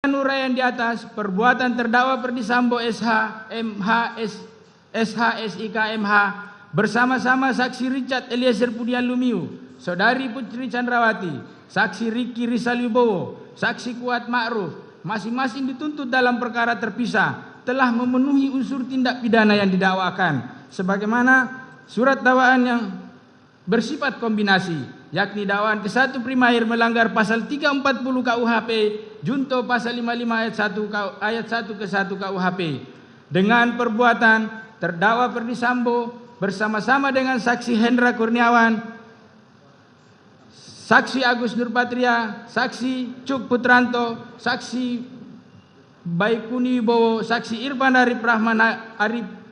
uraian di atas, perbuatan terdakwa Ferdy Sambo SH, MH, SH, SIK, MH bersama-sama saksi Richard Eliezer Pudian Lumiu, saudari Putri Chandrawati, saksi Riki Rizal Wibowo, saksi Kuat Ma'ruf, masing-masing dituntut dalam perkara terpisah telah memenuhi unsur tindak pidana yang didakwakan sebagaimana surat dakwaan yang bersifat kombinasi, yakni dakwaan ke-1 primair melanggar pasal 340 KUHP junto pasal 55 ayat 1 ke 1 KUHP dengan perbuatan terdakwa Ferdy Sambo bersama-sama dengan saksi Hendra Kurniawan, saksi Agus Nurpatria, saksi Cuk Putranto, saksi Baikuni Wibowo, saksi Irfan Arif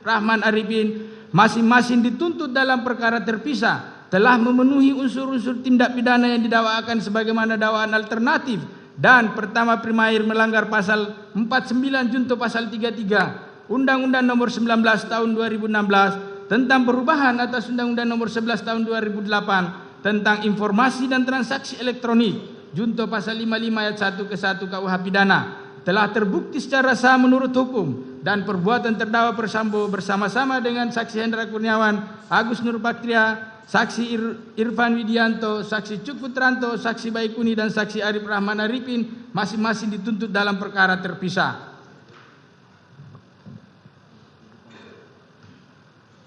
Rahman Arifin masing-masing dituntut dalam perkara terpisah telah memenuhi unsur-unsur tindak pidana yang didakwakan sebagaimana dakwaan alternatif dan pertama primair melanggar pasal 49 junto pasal 33 Undang-Undang Nomor 19 Tahun 2016 tentang perubahan atas Undang-Undang Nomor 11 Tahun 2008 tentang informasi dan transaksi elektronik junto pasal 55 ayat 1 ke 1 KUH pidana telah terbukti secara sah menurut hukum dan perbuatan terdakwa Persambo bersama-sama dengan saksi Hendra Kurniawan, Agus Nurpatria, saksi Irfan Widianto, saksi Cuk Putranto, saksi Baikuni dan saksi Arif Rahman Arifin masing-masing dituntut dalam perkara terpisah.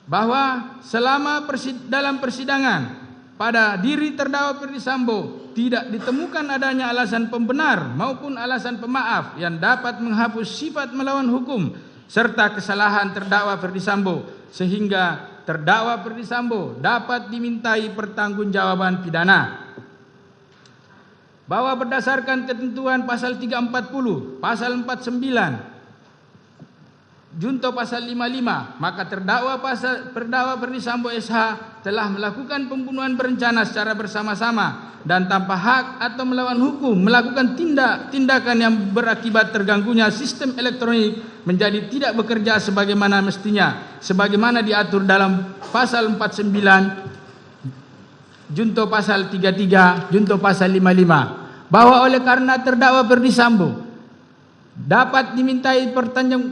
Bahwa selama dalam persidangan pada diri terdakwa Ferdy Sambo tidak ditemukan adanya alasan pembenar maupun alasan pemaaf yang dapat menghapus sifat melawan hukum serta kesalahan terdakwa Ferdy Sambo sehingga terdakwa Ferdy Sambo dapat dimintai pertanggungjawaban pidana. Bahwa berdasarkan ketentuan pasal 340, pasal 49 junto pasal 55, maka terdakwa Ferdy Sambo SH telah melakukan pembunuhan berencana secara bersama-sama dan tanpa hak atau melawan hukum melakukan tindakan yang berakibat terganggunya sistem elektronik menjadi tidak bekerja sebagaimana mestinya sebagaimana diatur dalam pasal 49 junto pasal 33 junto pasal 55, bahwa oleh karena terdakwa Ferdy Sambo dapat dimintai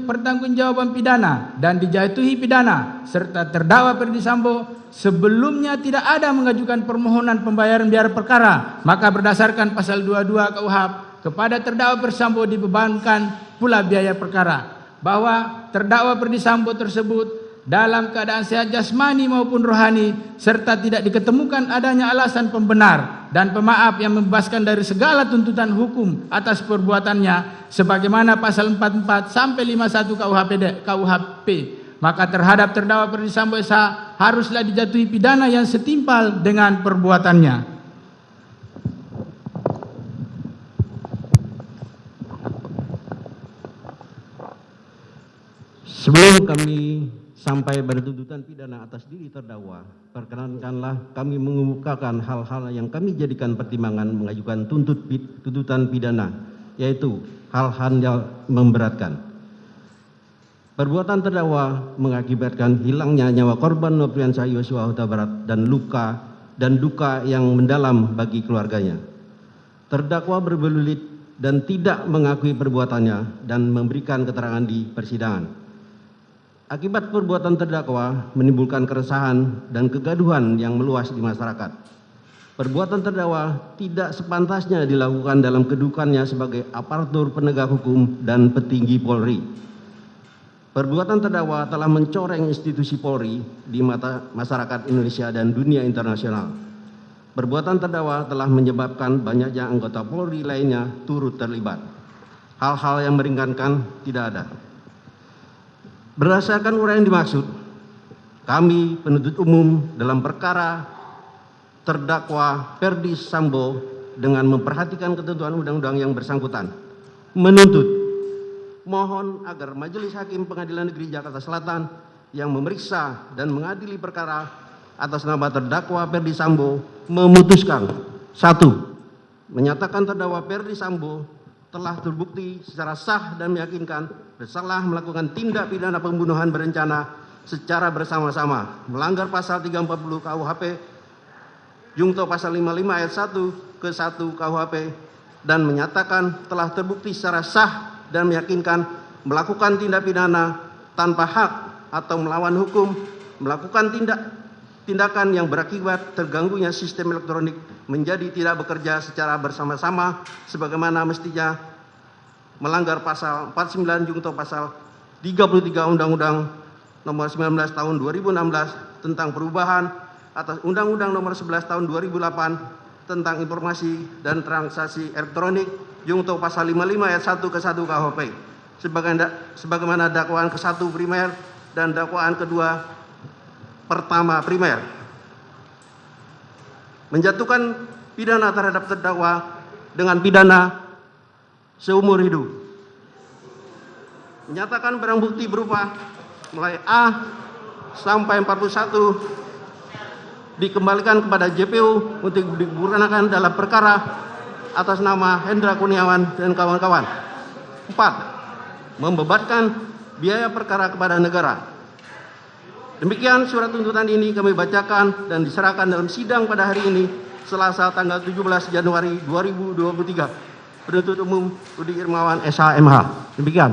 pertanggungjawaban pidana dan dijatuhi pidana serta terdakwa Ferdy Sambo sebelumnya tidak ada mengajukan permohonan pembayaran biaya perkara, maka berdasarkan pasal 22 KUHP kepada terdakwa Persambo dibebankan pula biaya perkara. Bahwa terdakwa Ferdy Sambo tersebut dalam keadaan sehat jasmani maupun rohani serta tidak diketemukan adanya alasan pembenar dan pemaaf yang membebaskan dari segala tuntutan hukum atas perbuatannya sebagaimana pasal 44 sampai 51 KUHP, maka terhadap terdakwa Ferdy Sambo SH haruslah dijatuhi pidana yang setimpal dengan perbuatannya. Sebelum kami sampai bertuntutan pidana atas diri terdakwa, perkenankanlah kami mengemukakan hal-hal yang kami jadikan pertimbangan mengajukan tuntutan pidana, yaitu hal-hal yang memberatkan. Perbuatan terdakwa mengakibatkan hilangnya nyawa korban Nofriansah Yosua Huta Barat dan luka dan duka yang mendalam bagi keluarganya. Terdakwa berbelit dan tidak mengakui perbuatannya dan memberikan keterangan di persidangan. Akibat perbuatan terdakwa menimbulkan keresahan dan kegaduhan yang meluas di masyarakat. Perbuatan terdakwa tidak sepantasnya dilakukan dalam kedudukannya sebagai aparatur penegak hukum dan petinggi Polri. Perbuatan terdakwa telah mencoreng institusi Polri di mata masyarakat Indonesia dan dunia internasional. Perbuatan terdakwa telah menyebabkan banyaknya anggota Polri lainnya turut terlibat. Hal-hal yang meringankan tidak ada. Berdasarkan uraian dimaksud, kami penuntut umum dalam perkara terdakwa Ferdy Sambo dengan memperhatikan ketentuan undang-undang yang bersangkutan menuntut mohon agar Majelis Hakim Pengadilan Negeri Jakarta Selatan yang memeriksa dan mengadili perkara atas nama terdakwa Ferdy Sambo memutuskan: 1. Menyatakan terdakwa Ferdy Sambo telah terbukti secara sah dan meyakinkan bersalah melakukan tindak pidana pembunuhan berencana secara bersama-sama melanggar pasal 340 KUHP junto pasal 55 ayat 1 ke 1 KUHP dan menyatakan telah terbukti secara sah dan meyakinkan melakukan tindak pidana tanpa hak atau melawan hukum, melakukan tindakan yang berakibat terganggunya sistem elektronik menjadi tidak bekerja secara bersama-sama sebagaimana mestinya, melanggar pasal 49 junto pasal 33 Undang-Undang Nomor 19 Tahun 2016 tentang perubahan atas Undang-Undang Nomor 11 Tahun 2008 tentang informasi dan transaksi elektronik junto pasal 55 ayat 1 ke 1 KUHP sebagaimana dakwaan ke-1 primer dan dakwaan kedua pertama primer. Menjatuhkan pidana terhadap terdakwa dengan pidana seumur hidup. Menyatakan barang bukti berupa mulai A sampai 41 dikembalikan kepada JPU untuk digunakan dalam perkara atas nama Hendra Kurniawan dan kawan-kawan. 4. Membebankan biaya perkara kepada negara. Demikian surat tuntutan ini kami bacakan dan diserahkan dalam sidang pada hari ini, Selasa tanggal 17 Januari 2023. Penuntut umum Rudi Irmawan SH MH. Demikian.